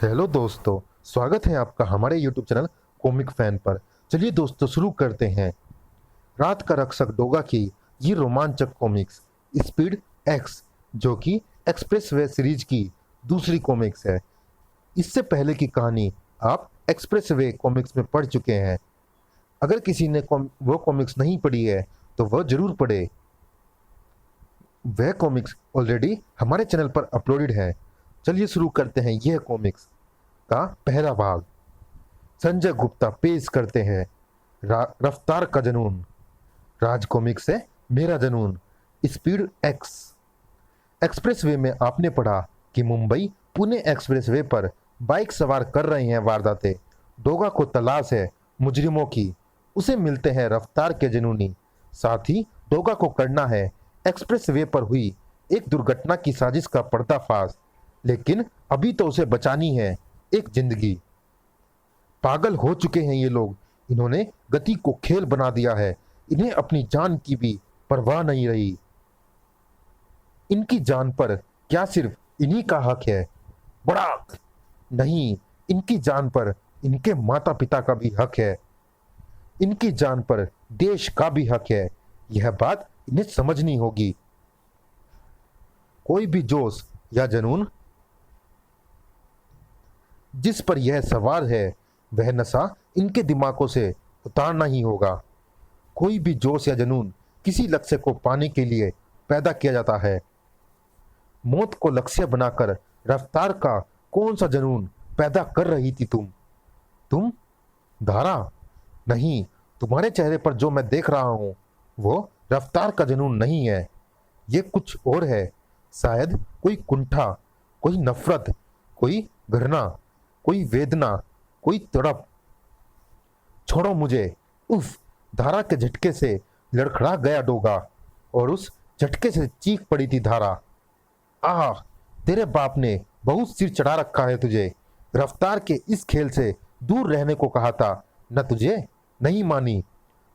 Hello दोस्तों, स्वागत है आपका हमारे यूट्यूब चैनल कॉमिक फैन पर। चलिए दोस्तों शुरू करते हैं। रात का रक्षक डोगा की ये रोमांचक कॉमिक्स स्पीड एक्स, जो कि एक्सप्रेस वे सीरीज की दूसरी कॉमिक्स है। इससे पहले की कहानी आप एक्सप्रेस वे कॉमिक्स में पढ़ चुके हैं। अगर किसी ने वो कॉमिक्स नहीं पढ़ी है तो वह जरूर पढ़े। वह कॉमिक्स ऑलरेडी हमारे चैनल पर अपलोडेड है। चलिए शुरू करते हैं यह कॉमिक्स का पहला भाग। संजय गुप्ता पेश करते हैं रफ्तार का जुनून। राज कॉमिक्स से मेरा जुनून स्पीड एक्स। एक्सप्रेसवे में आपने पढ़ा कि मुंबई पुणे एक्सप्रेसवे पर बाइक सवार कर रहे हैं वारदातें। डोगा को तलाश है मुजरिमों की। उसे मिलते हैं रफ्तार के जुनूनी। साथ ही डोगा को करना है एक्सप्रेसवे पर हुई एक दुर्घटना की साजिश का पर्दाफाश। लेकिन अभी तो उसे बचानी है एक जिंदगी। पागल हो चुके हैं ये लोग। इन्होंने गति को खेल बना दिया है। इन्हें अपनी जान की भी परवाह नहीं रही। इनकी जान पर क्या सिर्फ इन्हीं का हक है? बड़ा नहीं, इनकी जान पर इनके माता पिता का भी हक है। इनकी जान पर देश का भी हक है। यह बात इन्हें समझनी होगी। कोई भी जोश या जुनून जिस पर यह सवार है, वह नशा इनके दिमागों से उतारना ही होगा। कोई भी जोश या जुनून किसी लक्ष्य को पाने के लिए पैदा किया जाता है। मौत को लक्ष्य बनाकर रफ्तार का कौन सा जुनून पैदा कर रही थी तुम? धारा? नहीं, तुम्हारे चेहरे पर जो मैं देख रहा हूं वो रफ्तार का जुनून नहीं है। ये कुछ और है। शायद कोई कुंठा, कोई नफरत, कोई घृणा, कोई वेदना, कोई तड़प। छोड़ो मुझे। उफ! धारा के झटके से लड़खड़ा गया डोगा और उस झटके से चीख पड़ी थी धारा। आह! तेरे बाप ने बहुत सिर चढ़ा रखा है तुझे। रफ्तार के इस खेल से दूर रहने को कहा था न तुझे? नहीं मानी।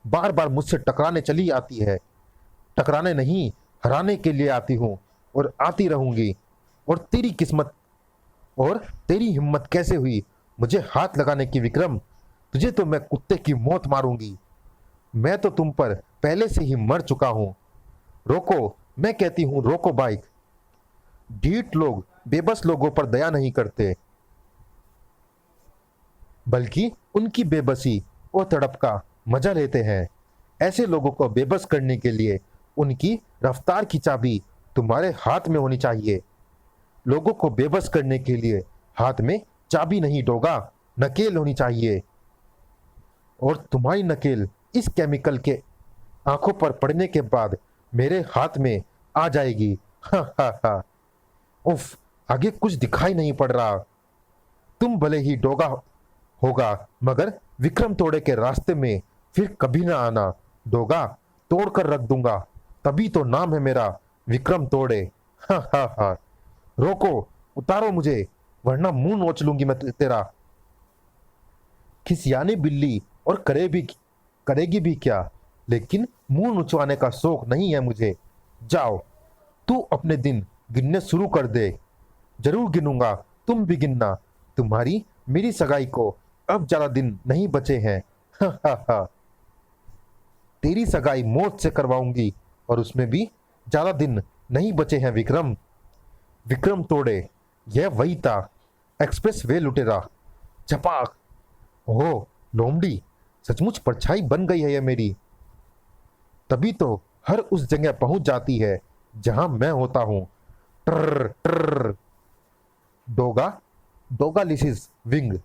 बार बार मुझसे टकराने चली आती है। टकराने नहीं, हराने के लिए आती हूं और आती रहूंगी। और तेरी किस्मत और तेरी हिम्मत कैसे हुई मुझे हाथ लगाने की विक्रम? तुझे तो मैं कुत्ते की मौत मारूंगी। मैं तो तुम पर पहले से ही मर चुका हूं। रोको, मैं कहती हूं रोको बाइक। ढीठ लोग बेबस लोगों पर दया नहीं करते, बल्कि उनकी बेबसी और तड़प का मजा लेते हैं। ऐसे लोगों को बेबस करने के लिए उनकी रफ्तार की चाबी तुम्हारे हाथ में होनी चाहिए। लोगों को बेबस करने के लिए हाथ में चाबी नहीं डोगा, नकेल होनी चाहिए। और तुम्हारी नकेल इस केमिकल के आंखों पर पड़ने के बाद मेरे हाथ में आ जाएगी। हा हा हा। उफ! आगे कुछ दिखाई नहीं पड़ रहा। तुम भले ही डोगा होगा, मगर विक्रम तोड़े के रास्ते में फिर कभी ना आना। डोगा तोड़ कर रख दूंगा, तभी तो नाम है मेरा विक्रम तोड़े। हा हा हा। रोको, उतारो मुझे, वरना मुंह नोच लूंगी मैं तेरा। खिसियानी बिल्ली और करेगी भी क्या, लेकिन मुंह नुचवाने का शौक नहीं है मुझे। जाओ, तू अपने दिन गिनने शुरू कर दे। जरूर गिनूंगा, तुम भी गिनना। तुम्हारी मेरी सगाई को अब ज्यादा दिन नहीं बचे हैं। हा हा हा। तेरी सगाई मौत से करवाऊंगी और उसमें भी ज्यादा दिन नहीं बचे हैं विक्रम। विक्रम तोड़े, यह वही था एक्सप्रेस वे लुटेरा। छपाक! ओह लोमड़ी, सचमुच परछाई बन गई है ये मेरी। तभी तो हर उस जगह पहुंच जाती है जहां मैं होता हूं। ट्र ट्र। डोगा डोगालिसिस विंग।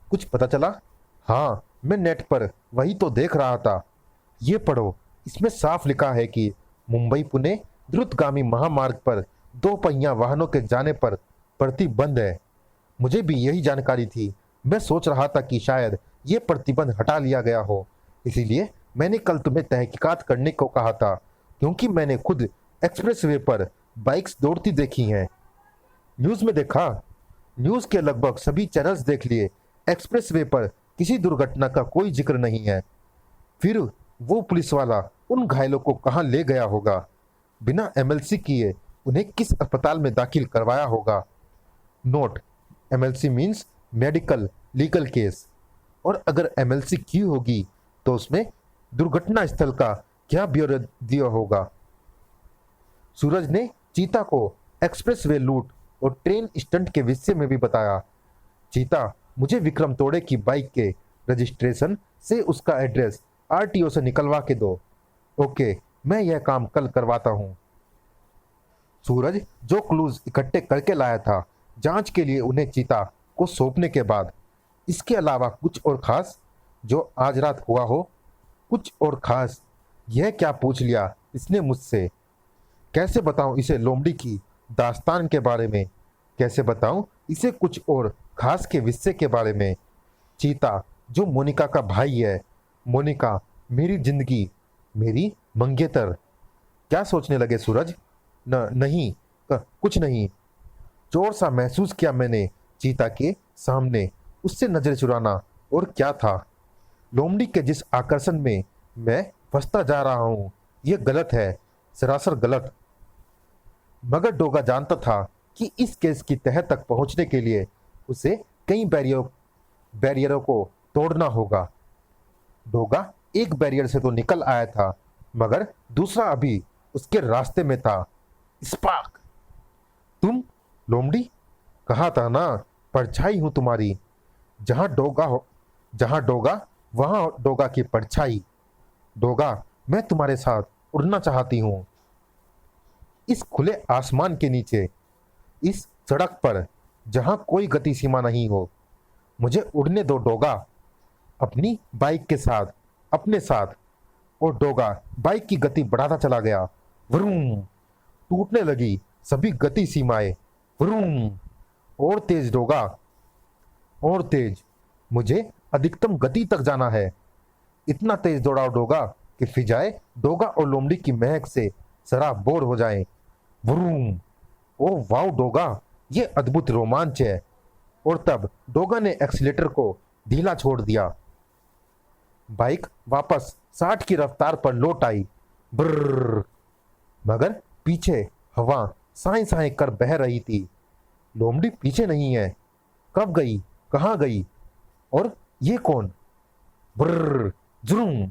कुछ पता चला? हाँ, मैं नेट पर वही तो देख रहा था। ये पढ़ो, इसमें साफ लिखा है कि मुंबई पुणे द्रुतगामी महामार्ग पर दो पहिया वाहनों के जाने पर प्रतिबंध है। मुझे भी यही जानकारी थी। मैं सोच रहा था कि शायद ये प्रतिबंध हटा लिया गया हो। इसीलिए मैंने कल तुम्हें तहकीकात करने को कहा था, क्योंकि मैंने खुद एक्सप्रेसवे पर बाइक्स दौड़ती देखी हैं। न्यूज़ में देखा। न्यूज़ के लगभग सभी चैनल्स देख लिए। एक्सप्रेसवे पर किसी दुर्घटना का कोई जिक्र नहीं है। फिर वो पुलिस वाला उन घायलों को कहाँ ले गया होगा? बिना एमएलसी किए उन्हें किस अस्पताल में दाखिल करवाया होगा? Note: MLC means medical legal case, और अगर एमएलसी की होगी तो उसमें दुर्घटना स्थल का क्या ब्यौरा दिया होगा। सूरज ने चीता को एक्सप्रेसवे लूट और ट्रेन स्टंट के विषय में भी बताया। चीता, मुझे विक्रम तोड़े की बाइक के रजिस्ट्रेशन से उसका एड्रेस आरटीओ से निकलवा के दो। ओके, मैं यह काम कल करवाता हूं। सूरज जो क्लूज इकट्ठे करके लाया था, जांच के लिए उन्हें चीता को सौंपने के बाद, इसके अलावा कुछ और खास जो आज रात हुआ हो? कुछ और खास? यह क्या पूछ लिया इसने मुझसे। कैसे बताऊं इसे लोमड़ी की दास्तान के बारे में? कैसे बताऊं इसे कुछ और खास के विषय के बारे में? चीता जो मोनिका का भाई है, मोनिका मेरी जिंदगी, मेरी मंगेतर। क्या सोचने लगे सूरज? नहीं, कुछ नहीं। चोर सा महसूस किया मैंने चीता के सामने उससे नजर चुराना, और क्या था? लोमड़ी के जिस आकर्षण में मैं फंसता जा रहा हूं, यह गलत है, सरासर गलत। मगर डोगा जानता था कि इस केस की तह तक पहुंचने के लिए उसे कई बैरियरों को तोड़ना होगा। डोगा एक बैरियर से तो निकल आया था, मगर दूसरा अभी उसके रास्ते में था। स्पार्क! तुम लोमड़ी? कहा था ना, परछाई हूं तुम्हारी। जहां डोगा वहां डोगा की परछाई। डोगा, मैं तुम्हारे साथ उड़ना चाहती हूं, इस खुले आसमान के नीचे, इस सड़क पर जहां कोई गति सीमा नहीं हो। मुझे उड़ने दो डोगा, अपनी बाइक के साथ, अपने साथ। और डोगा बाइक की गति बढ़ाता चला गया। वरूम! टूटने लगी सभी गति सीमाएं। वरूम! और तेज डोगा, और तेज। मुझे अधिकतम गति तक जाना है। इतना तेज दौड़ाओ डोगा कि फिजाएं डोगा और लोमड़ी की महक से सराबोर हो जाएं। वरूम! ओ वाओ डोगा, ये अद्भुत रोमांच है। और तब डोगा ने एक्सीलेटर को ढीला छोड़ दिया। बाइक वापस 60 की रफ्तार पर लौट आई। ब्रर! मगर पीछे हवा साए साए कर बह रही थी। लोमड़ी पीछे नहीं है। कब गई? कहाँ गई? और ये कौन? ब्रर! जुर्म!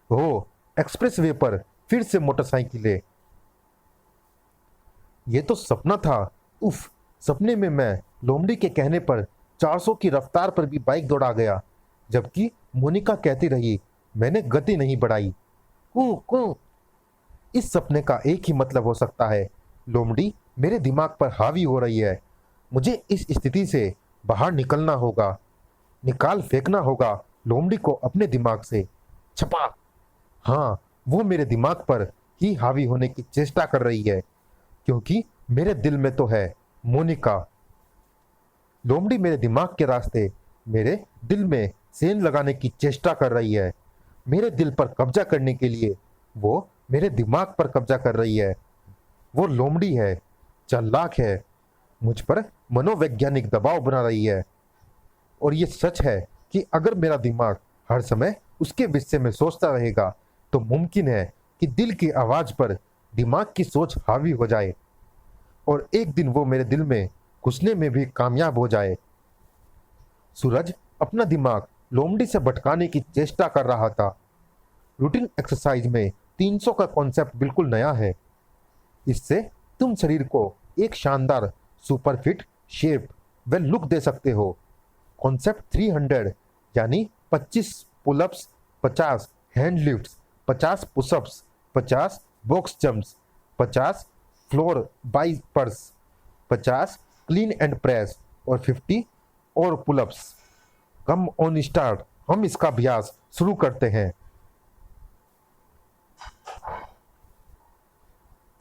हो, एक्सप्रेसवे पर फिर से मोटरसाइकिलें। ये तो सपना था। उफ! सपने में मैं लोमड़ी के कहने पर 400 की रफ्तार पर भी बाइक दौड़ा गया, जबकि मोनिका कहती रही मैंने गति नहीं बढ़ाई। कू कू! इस सपने का एक ही मतलब हो सकता है, लोमड़ी मेरे दिमाग पर हावी हो रही है। मुझे इस स्थिति से बाहर निकलना होगा, निकाल फेंकना होगा लोमड़ी को अपने दिमाग से। छपाक! हाँ, वो मेरे दिमाग पर ही हावी होने की चेष्टा कर रही है, क्योंकि मेरे दिल में तो है मोनिका। लोमड़ी मेरे दिमाग के रास्ते मेरे दिल में सेंध लगाने की चेष्टा कर रही है। मेरे दिल पर कब्जा करने के लिए वो मेरे दिमाग पर कब्जा कर रही है। वो लोमड़ी है, चालाक है, मुझ पर मनोवैज्ञानिक दबाव बना रही है। और ये सच है कि अगर मेरा दिमाग हर समय उसके विषय में सोचता रहेगा, तो मुमकिन है कि दिल की आवाज पर दिमाग की सोच हावी हो जाए और एक दिन वो मेरे दिल में घुसने में भी कामयाब हो जाए। सूरज अपना दिमाग लोमड़ी से भटकाने की चेष्टा कर रहा था। रूटीन एक्सरसाइज में 300 का कॉन्सेप्ट बिल्कुल नया है। इससे तुम शरीर को एक शानदार सुपरफिट शेप व लुक दे सकते हो। कॉन्सेप्ट 300 यानी 25 pullups, 50 hand lifts, 50 pushups, 50 box jumps, 50 floor wipers, 50 clean and press और 50 और पुलअप्स। कम ऑन स्टार्ट, हम इसका अभ्यास शुरू करते हैं।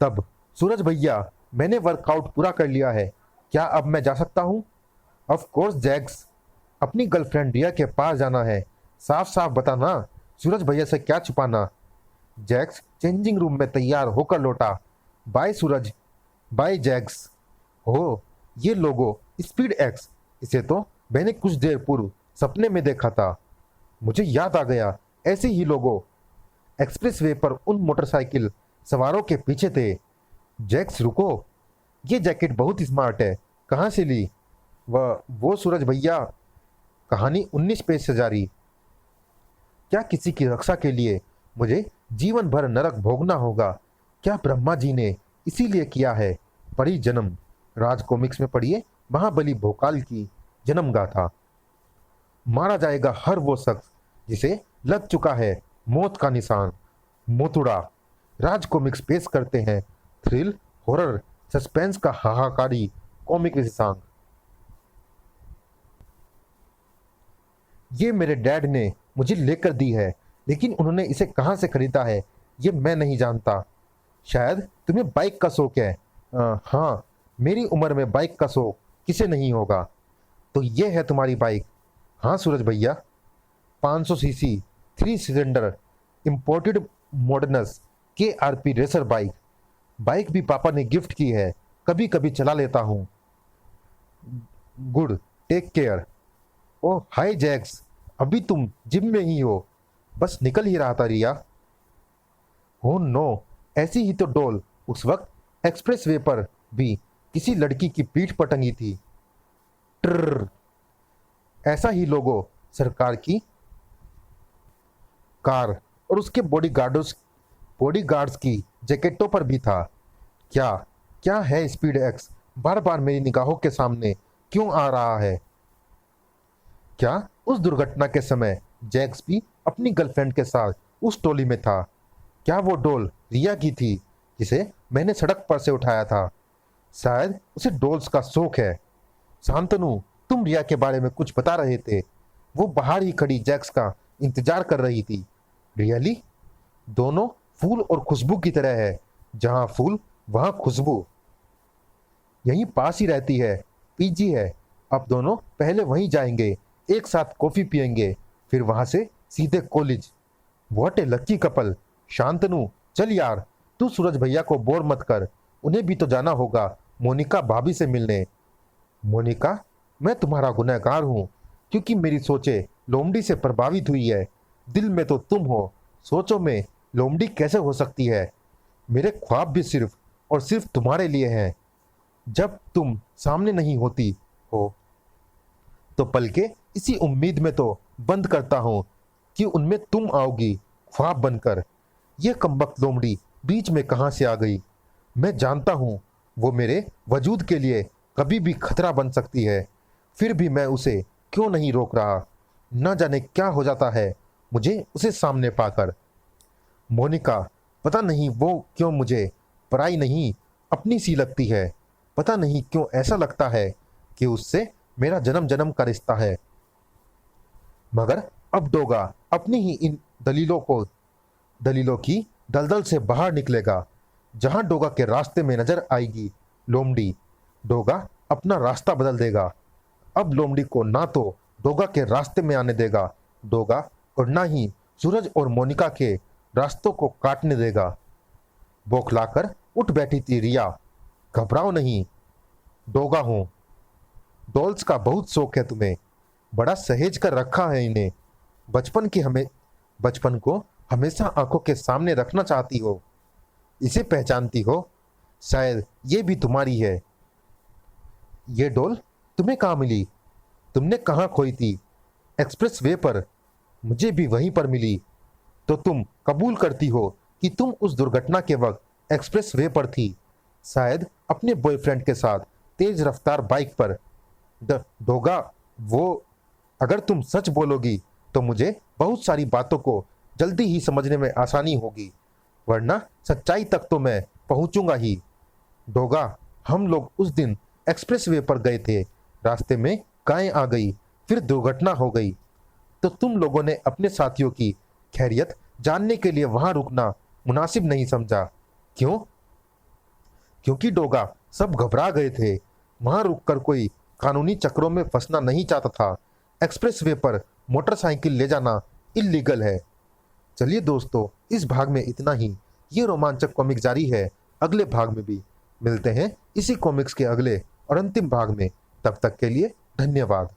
तब सूरज भैया, मैंने वर्कआउट पूरा कर लिया है, क्या अब मैं जा सकता हूँ? ऑफ कोर्स जैक्स, अपनी गर्लफ्रेंड रिया के पास जाना है, साफ साफ बताना, सूरज भैया से क्या छुपाना। जैक्स चेंजिंग रूम में तैयार होकर लौटा। बाय सूरज, बाय जैक्स। हो, ये लोगो स्पीड एक्स, इसे तो मैंने कुछ देर पूर्व सपने में देखा था। मुझे याद आ गया, ऐसे ही लोगो एक्सप्रेसवे पर उन मोटरसाइकिल सवारों के पीछे थे। जैक्स रुको, ये जैकेट बहुत स्मार्ट है, कहाँ से ली? वो सूरज भैया। कहानी 19 पेज से जारी। क्या किसी की रक्षा के लिए मुझे जीवन भर नरक भोगना होगा? क्या ब्रह्मा जी ने इसीलिए किया है परी जन्म? राज कॉमिक्स में पढ़िए महाबली भोकाल की जन्म गाथा। मारा जाएगा हर वो शख्स जिसे लग चुका है मौत का निशान। मोतुड़ा। राज कॉमिक्स पेश करते हैं थ्रिल, हॉरर, सस्पेंस का हाहाकारी कॉमिक विशेषांक। ये मेरे डैड ने मुझे लेकर दी है, लेकिन उन्होंने इसे कहाँ से खरीदा है ये मैं नहीं जानता। शायद तुम्हें बाइक का शौक है। हाँ, मेरी उम्र में बाइक का शौक किसे नहीं होगा। तो ये है तुम्हारी बाइक? हाँ सूरज भैया, 500 cc 3 cylinder imported moderns KRP racer bike. Bike भी पापा ने गिफ्ट की है, कभी कभी चला लेता हूँ। Good, take care. Oh hi Jax, अभी तुम जिम में ही हो? बस निकल ही रहा था रिया। हो नो, ऐसी ही तो डॉल उस वक्त एक्सप्रेस वे पर भी किसी लड़की की पीठ पर टंगी थी। ट्र ऐसा ही लोगो सरकार की कार और उसके बॉडीगार्ड्स की जैकेटों पर भी था। क्या क्या है स्पीड एक्स बार बार मेरी निगाहों के सामने क्यों आ रहा है? क्या उस दुर्घटना के समय जैक्स भी अपनी गर्लफ्रेंड के साथ उस टोली में था? क्या वो डॉल रिया की थी जिसे मैंने सड़क पर से उठाया था? शायद उसे डॉल्स का शौक है। शांतनु, तुम रिया के बारे में कुछ बता रहे थे। वो बाहर ही खड़ी जैक्स का इंतजार कर रही थी। रियली? दोनों फूल और खुशबू की तरह है, जहां फूल वहां खुशबू। यहीं पास ही रहती है, पीजी है। अब दोनों पहले वहीं जाएंगे, एक साथ कॉफी पिएंगे, फिर वहां से सीधे college. What A lucky couple. Shantanu चल यार, तू सूरज भैया को बोर मत कर, उन्हें भी तो जाना होगा मोनिका भाभी से मिलने। मोनिका, मैं तुम्हारा गुनहगार हूँ, क्योंकि मेरी सोचें लोमड़ी से प्रभावित हुई है। दिल में तो तुम हो, सोचों में लोमड़ी कैसे हो सकती है? मेरे ख्वाब भी सिर्फ और सिर्फ तुम्हारे लिए हैं। जब तुम सामने नहीं होती हो तो पलके इसी उम्मीद में तो बंद करता हूँ कि उनमें तुम आओगी ख्वाब बनकर। ये कमबख्त लोमड़ी बीच में कहाँ से आ गई? मैं जानता हूँ वो मेरे वजूद के लिए कभी भी खतरा बन सकती है, फिर भी मैं उसे क्यों नहीं रोक रहा? न जाने क्या हो जाता है मुझे उसे सामने पाकर। मोनिका, पता नहीं वो क्यों मुझे पराई नहीं अपनी सी लगती है। पता नहीं क्यों ऐसा लगता है कि उससे मेरा जन्म जन्म का रिश्ता है। मगर अब डोगा अपनी ही इन दलीलों की दलदल से बाहर निकलेगा। जहां डोगा के रास्ते में नजर आएगी लोमड़ी, डोगा अपना रास्ता बदल देगा। अब लोमड़ी को ना तो डोगा के रास्ते में आने देगा डोगा, और ना ही सूरज और मोनिका के रास्तों को काटने देगा। बौखलाकर उठ बैठी थी रिया। घबराओ नहीं, डोगा हूं। डॉल्स का बहुत शौक है तुम्हें, बड़ा सहेज कर रखा है इन्हें। बचपन को हमेशा आंखों के सामने रखना चाहती हो, इसे पहचानती हो। शायद ये भी तुम्हारी है। ये डॉल तुम्हें कहाँ मिली? तुमने कहाँ खोई थी? एक्सप्रेस वे पर। मुझे भी वहीं पर मिली। तो तुम कबूल करती हो कि तुम उस दुर्घटना के वक्त एक्सप्रेस वे पर थी, शायद अपने बॉयफ्रेंड के साथ तेज रफ्तार बाइक पर। डोगा, वो अगर तुम सच बोलोगी तो मुझे बहुत सारी बातों को जल्दी ही समझने में आसानी होगी, वरना सच्चाई तक तो मैं पहुंचूंगा ही। डोगा, हम लोग उस दिन एक्सप्रेस वे पर गए थे, रास्ते में गाय आ गई, फिर दुर्घटना हो गई, तो तुम लोगों ने अपने साथियों की खैरियत जानने के लिए वहां रुकना मुनासिब नहीं समझा। क्यों? क्योंकि डोगा सब घबरा गए थे। वहां रुककर कोई कानूनी चक्रों में फंसना नहीं चाहता था। एक्सप्रेस वे पर मोटरसाइकिल ले जाना इल्लीगल है। चलिए दोस्तों, इस भाग में इतना ही। ये रोमांचक कॉमिक जारी है, अगले भाग में भी मिलते हैं इसी कॉमिक्स के अगले और अंतिम भाग में। तब तक के लिए धन्यवाद।